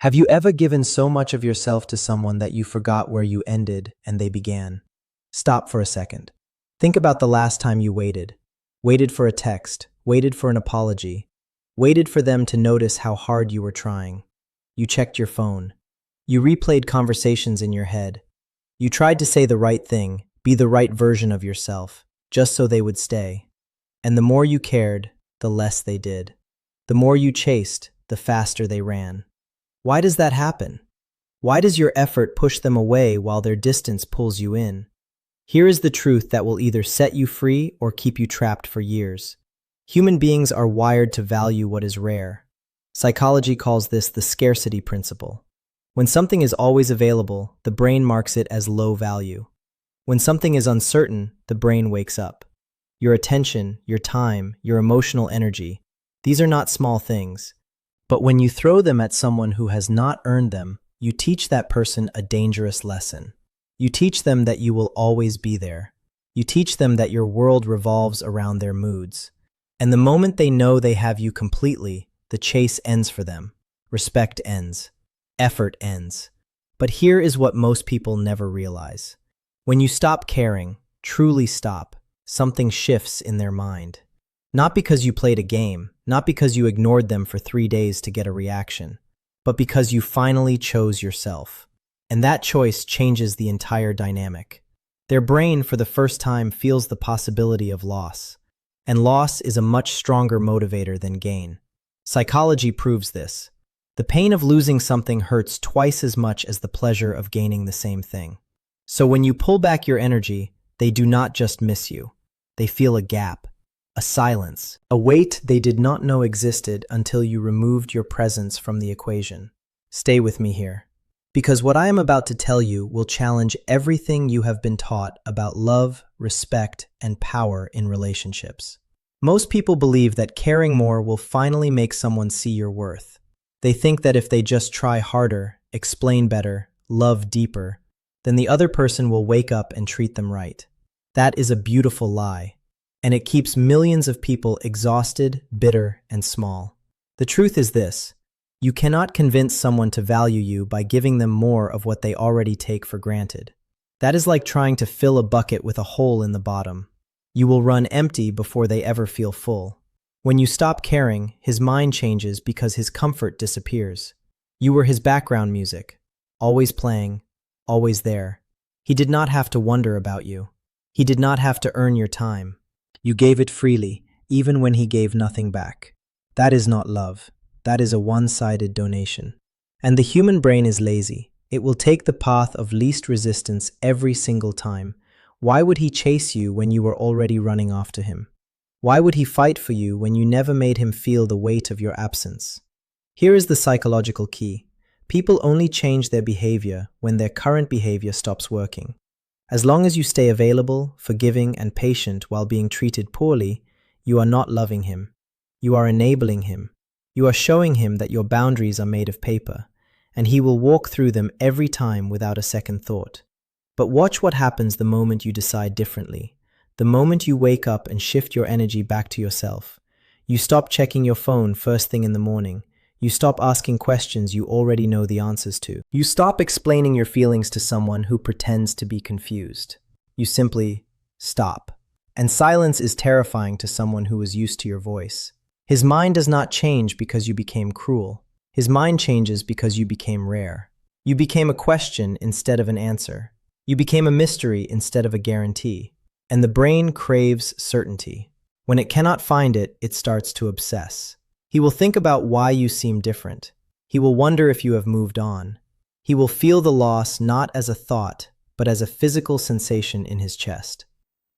Have you ever given so much of yourself to someone that you forgot where you ended and they began? Stop for a second. Think about the last time you waited. Waited for a text, waited for an apology, waited for them to notice how hard you were trying. You checked your phone. You replayed conversations in your head. You tried to say the right thing, be the right version of yourself, just so they would stay. And the more you cared, the less they did. The more you chased, the faster they ran. Why does that happen? Why does your effort push them away while their distance pulls you in? Here is the truth that will either set you free or keep you trapped for years. Human beings are wired to value what is rare. Psychology calls this the scarcity principle. When something is always available, the brain marks it as low value. When something is uncertain, the brain wakes up. Your attention, your time, your emotional energy, these are not small things. But when you throw them at someone who has not earned them, you teach that person a dangerous lesson. You teach them that you will always be there. You teach them that your world revolves around their moods. And the moment they know they have you completely, the chase ends for them. Respect ends. Effort ends. But here is what most people never realize. When you stop caring, truly stop, something shifts in their mind. Not because you played a game, not because you ignored them for 3 days to get a reaction, but because you finally chose yourself. And that choice changes the entire dynamic. Their brain, for the first time, feels the possibility of loss. And loss is a much stronger motivator than gain. Psychology proves this. The pain of losing something hurts twice as much as the pleasure of gaining the same thing. So when you pull back your energy, they do not just miss you. They feel a gap. A silence, a weight they did not know existed until you removed your presence from the equation. Stay with me here, because what I am about to tell you will challenge everything you have been taught about love, respect, and power in relationships. Most people believe that caring more will finally make someone see your worth. They think that if they just try harder, explain better, love deeper, then the other person will wake up and treat them right. That is a beautiful lie. And it keeps millions of people exhausted, bitter, and small. The truth is this: you cannot convince someone to value you by giving them more of what they already take for granted. That is like trying to fill a bucket with a hole in the bottom. You will run empty before they ever feel full. When you stop caring, his mind changes because his comfort disappears. You were his background music, always playing, always there. He did not have to wonder about you. He did not have to earn your time. You gave it freely, even when he gave nothing back. That is not love. That is a one-sided donation. And the human brain is lazy. It will take the path of least resistance every single time. Why would he chase you when you were already running after him? Why would he fight for you when you never made him feel the weight of your absence? Here is the psychological key. People only change their behavior when their current behavior stops working. As long as you stay available, forgiving, and patient while being treated poorly, you are not loving him. You are enabling him. You are showing him that your boundaries are made of paper, and he will walk through them every time without a second thought. But watch what happens the moment you decide differently. The moment you wake up and shift your energy back to yourself. You stop checking your phone first thing in the morning. You stop asking questions you already know the answers to. You stop explaining your feelings to someone who pretends to be confused. You simply stop. And silence is terrifying to someone who is used to your voice. His mind does not change because you became cruel. His mind changes because you became rare. You became a question instead of an answer. You became a mystery instead of a guarantee. And the brain craves certainty. When it cannot find it, it starts to obsess. He will think about why you seem different. He will wonder if you have moved on. He will feel the loss not as a thought, but as a physical sensation in his chest.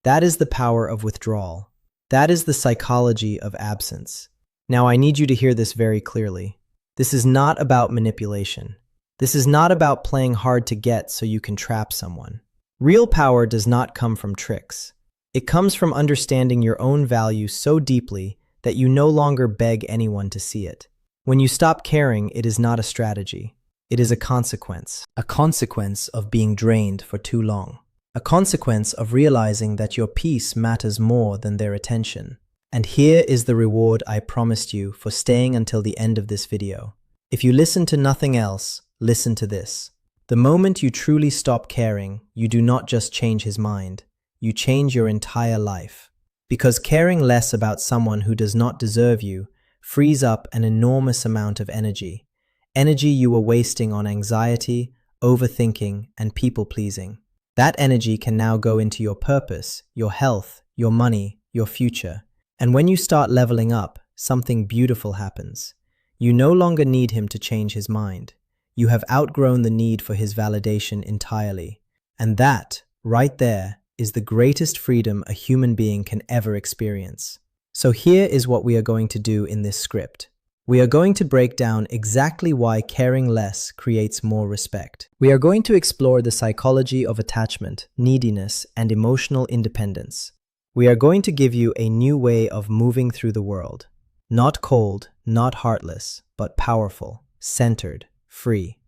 That is the power of withdrawal. That is the psychology of absence. Now I need you to hear this very clearly. This is not about manipulation. This is not about playing hard to get so you can trap someone. Real power does not come from tricks. It comes from understanding your own value so deeply that you no longer beg anyone to see it. When you stop caring, it is not a strategy. It is a consequence of being drained for too long. A consequence of realizing that your peace matters more than their attention. And here is the reward I promised you for staying until the end of this video. If you listen to nothing else, listen to this. The moment you truly stop caring, you do not just change his mind, you change your entire life. Because caring less about someone who does not deserve you frees up an enormous amount of energy. Energy you were wasting on anxiety, overthinking, and people-pleasing. That energy can now go into your purpose, your health, your money, your future. And when you start leveling up, something beautiful happens. You no longer need him to change his mind. You have outgrown the need for his validation entirely. And that, right there, is the greatest freedom a human being can ever experience. So here is what we are going to do in this script. We are going to break down exactly why caring less creates more respect. We are going to explore the psychology of attachment, neediness, and emotional independence. We are going to give you a new way of moving through the world. Not cold, not heartless, but powerful, centered, free.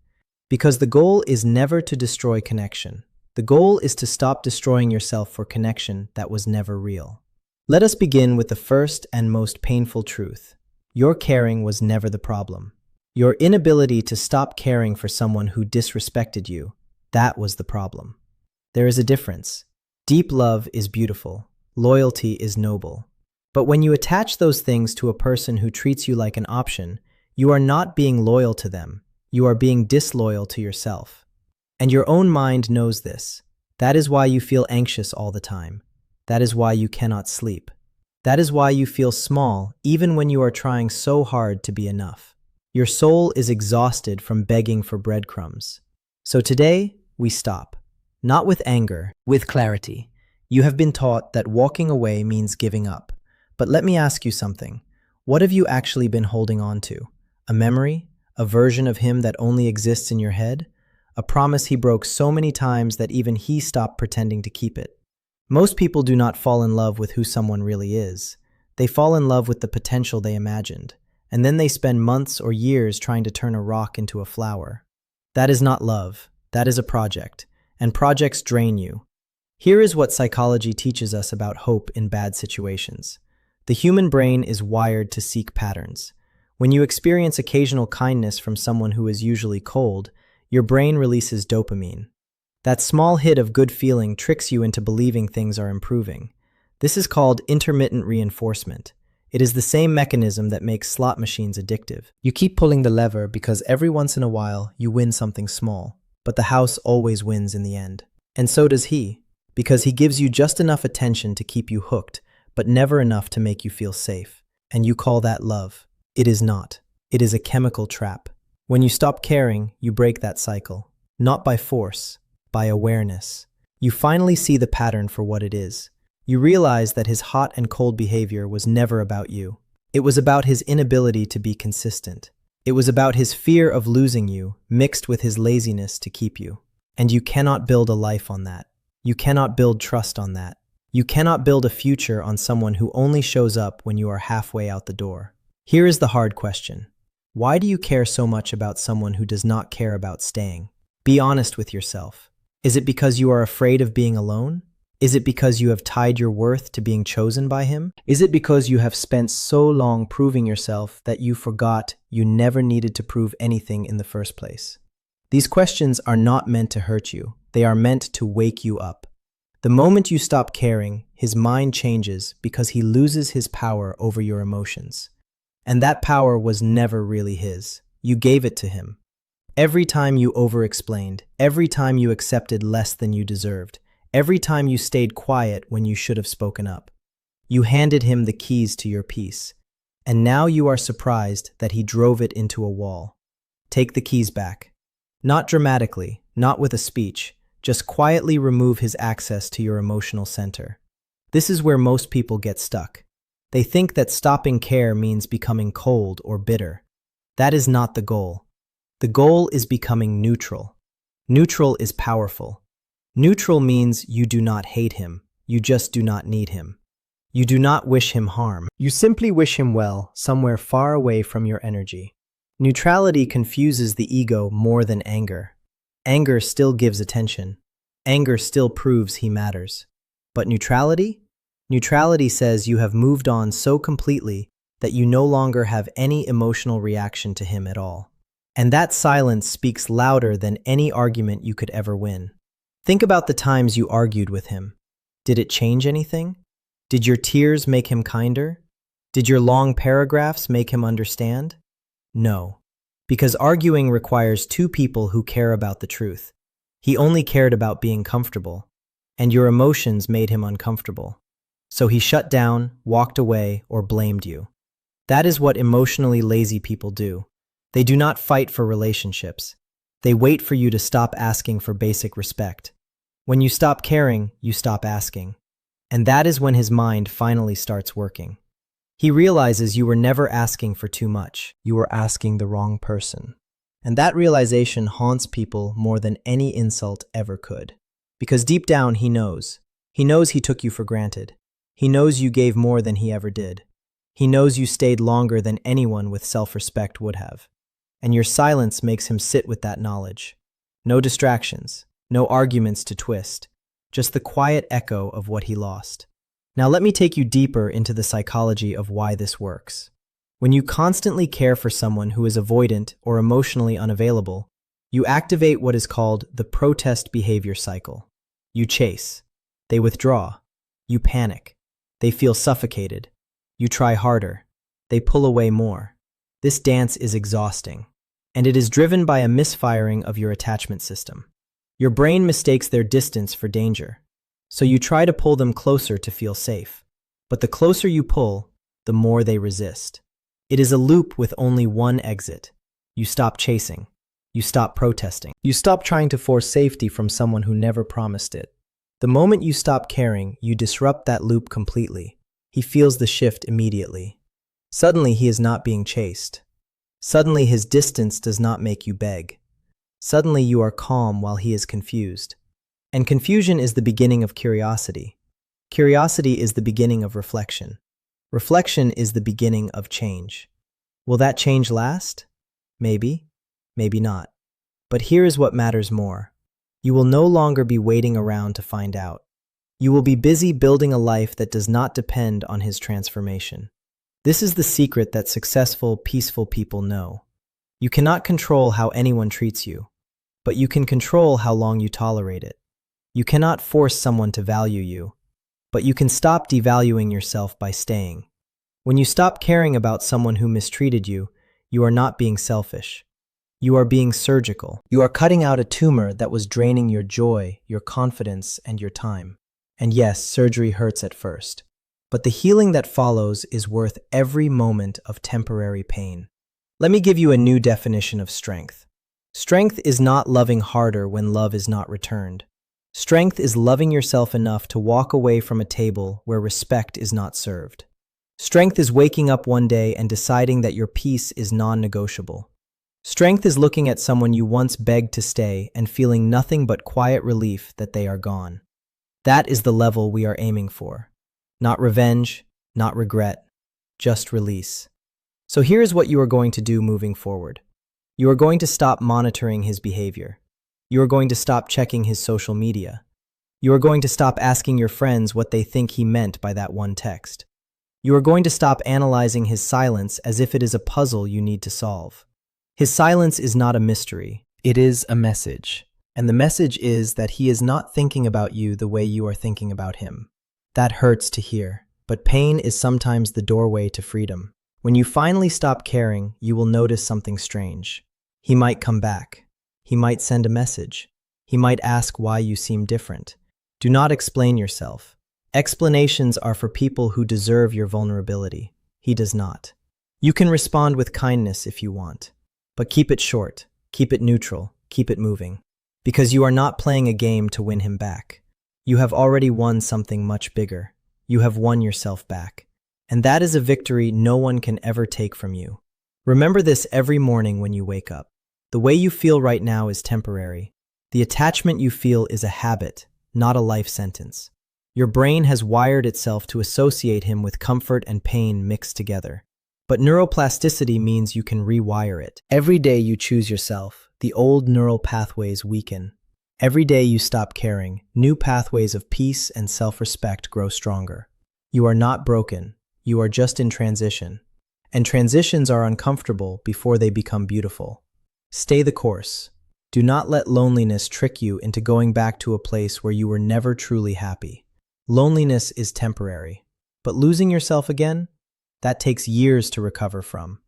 Because the goal is never to destroy connection. The goal is to stop destroying yourself for connection that was never real. Let us begin with the first and most painful truth. Your caring was never the problem. Your inability to stop caring for someone who disrespected you, that was the problem. There is a difference. Deep love is beautiful. Loyalty is noble. But when you attach those things to a person who treats you like an option, you are not being loyal to them. You are being disloyal to yourself. And your own mind knows this. That is why you feel anxious all the time. That is why you cannot sleep. That is why you feel small even when you are trying so hard to be enough. Your soul is exhausted from begging for breadcrumbs. So today, we stop. Not with anger, with clarity. You have been taught that walking away means giving up. But let me ask you something. What have you actually been holding on to? A memory? A version of him that only exists in your head? A promise he broke so many times that even he stopped pretending to keep it? Most people do not fall in love with who someone really is. They fall in love with the potential they imagined, and then they spend months or years trying to turn a rock into a flower. That is not love. That is a project, and projects drain you. Here is what psychology teaches us about hope in bad situations. The human brain is wired to seek patterns. When you experience occasional kindness from someone who is usually cold, your brain releases dopamine. That small hit of good feeling tricks you into believing things are improving. This is called intermittent reinforcement. It is the same mechanism that makes slot machines addictive. You keep pulling the lever because every once in a while you win something small, but the house always wins in the end. And so does he, because he gives you just enough attention to keep you hooked, but never enough to make you feel safe. And you call that love. It is not. It is a chemical trap. When you stop caring, you break that cycle. Not by force, by awareness. You finally see the pattern for what it is. You realize that his hot and cold behavior was never about you. It was about his inability to be consistent. It was about his fear of losing you, mixed with his laziness to keep you. And you cannot build a life on that. You cannot build trust on that. You cannot build a future on someone who only shows up when you are halfway out the door. Here is the hard question. Why do you care so much about someone who does not care about staying? Be honest with yourself. Is it because you are afraid of being alone? Is it because you have tied your worth to being chosen by him? Is it because you have spent so long proving yourself that you forgot you never needed to prove anything in the first place? These questions are not meant to hurt you. They are meant to wake you up. The moment you stop caring, his mind changes because he loses his power over your emotions. And that power was never really his. You gave it to him. Every time you over-explained, every time you accepted less than you deserved, every time you stayed quiet when you should have spoken up, you handed him the keys to your peace. And now you are surprised that he drove it into a wall. Take the keys back. Not dramatically, not with a speech, just quietly remove his access to your emotional center. This is where most people get stuck. They think that stopping care means becoming cold or bitter. That is not the goal. The goal is becoming neutral. Neutral is powerful. Neutral means you do not hate him. You just do not need him. You do not wish him harm. You simply wish him well, somewhere far away from your energy. Neutrality confuses the ego more than anger. Anger still gives attention. Anger still proves he matters. But neutrality? Neutrality says you have moved on so completely that you no longer have any emotional reaction to him at all. And that silence speaks louder than any argument you could ever win. Think about the times you argued with him. Did it change anything? Did your tears make him kinder? Did your long paragraphs make him understand? No, because arguing requires two people who care about the truth. He only cared about being comfortable, and your emotions made him uncomfortable. So he shut down, walked away, or blamed you. That is what emotionally lazy people do. They do not fight for relationships. They wait for you to stop asking for basic respect. When you stop caring, you stop asking. And that is when his mind finally starts working. He realizes you were never asking for too much. You were asking the wrong person. And that realization haunts people more than any insult ever could. Because deep down, he knows. He knows he took you for granted. He knows you gave more than he ever did. He knows you stayed longer than anyone with self-respect would have. And your silence makes him sit with that knowledge. No distractions, no arguments to twist, just the quiet echo of what he lost. Now let me take you deeper into the psychology of why this works. When you constantly care for someone who is avoidant or emotionally unavailable, you activate what is called the protest behavior cycle. You chase. They withdraw. You panic. They feel suffocated. You try harder. They pull away more. This dance is exhausting, and it is driven by a misfiring of your attachment system. Your brain mistakes their distance for danger, so you try to pull them closer to feel safe. But the closer you pull, the more they resist. It is a loop with only one exit. You stop chasing. You stop protesting. You stop trying to force safety from someone who never promised it. The moment you stop caring, you disrupt that loop completely. He feels the shift immediately. Suddenly, he is not being chased. Suddenly, his distance does not make you beg. Suddenly, you are calm while he is confused. And confusion is the beginning of curiosity. Curiosity is the beginning of reflection. Reflection is the beginning of change. Will that change last? Maybe, maybe not. But here is what matters more. You will no longer be waiting around to find out. You will be busy building a life that does not depend on his transformation. This is the secret that successful, peaceful people know. You cannot control how anyone treats you, but you can control how long you tolerate it. You cannot force someone to value you, but you can stop devaluing yourself by staying. When you stop caring about someone who mistreated you, you are not being selfish. You are being surgical. You are cutting out a tumor that was draining your joy, your confidence, and your time. And yes, surgery hurts at first, but the healing that follows is worth every moment of temporary pain. Let me give you a new definition of strength. Strength is not loving harder when love is not returned. Strength is loving yourself enough to walk away from a table where respect is not served. Strength is waking up one day and deciding that your peace is non-negotiable. Strength is looking at someone you once begged to stay and feeling nothing but quiet relief that they are gone. That is the level we are aiming for. Not revenge, not regret, just release. So here is what you are going to do moving forward. You are going to stop monitoring his behavior. You are going to stop checking his social media. You are going to stop asking your friends what they think he meant by that one text. You are going to stop analyzing his silence as if it is a puzzle you need to solve. His silence is not a mystery. It is a message. And the message is that he is not thinking about you the way you are thinking about him. That hurts to hear, but pain is sometimes the doorway to freedom. When you finally stop caring, you will notice something strange. He might come back. He might send a message. He might ask why you seem different. Do not explain yourself. Explanations are for people who deserve your vulnerability. He does not. You can respond with kindness if you want, but keep it short, keep it neutral, keep it moving. Because you are not playing a game to win him back. You have already won something much bigger. You have won yourself back. And that is a victory no one can ever take from you. Remember this every morning when you wake up. The way you feel right now is temporary. The attachment you feel is a habit, not a life sentence. Your brain has wired itself to associate him with comfort and pain mixed together. But neuroplasticity means you can rewire it. Every day you choose yourself, the old neural pathways weaken. Every day you stop caring, new pathways of peace and self-respect grow stronger. You are not broken, you are just in transition. And transitions are uncomfortable before they become beautiful. Stay the course. Do not let loneliness trick you into going back to a place where you were never truly happy. Loneliness is temporary, but losing yourself again? That takes years to recover from.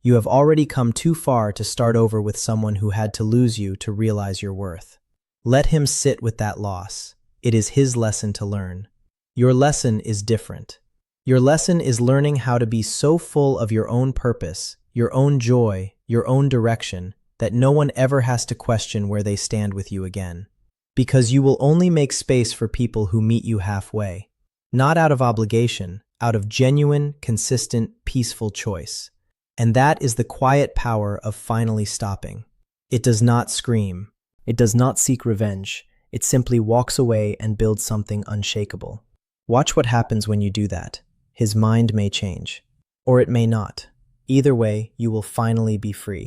You have already come too far to start over with someone who had to lose you to realize your worth. Let him sit with that loss. It is his lesson to learn. Your lesson is different. Your lesson is learning how to be so full of your own purpose, your own joy, your own direction, that no one ever has to question where they stand with you again. Because you will only make space for people who meet you halfway. Not out of obligation, out of genuine, consistent, peaceful choice. And that is the quiet power of finally stopping. It does not scream. It does not seek revenge. It simply walks away and builds something unshakable. Watch what happens when you do that. His mind may change. Or it may not. Either way, you will finally be free.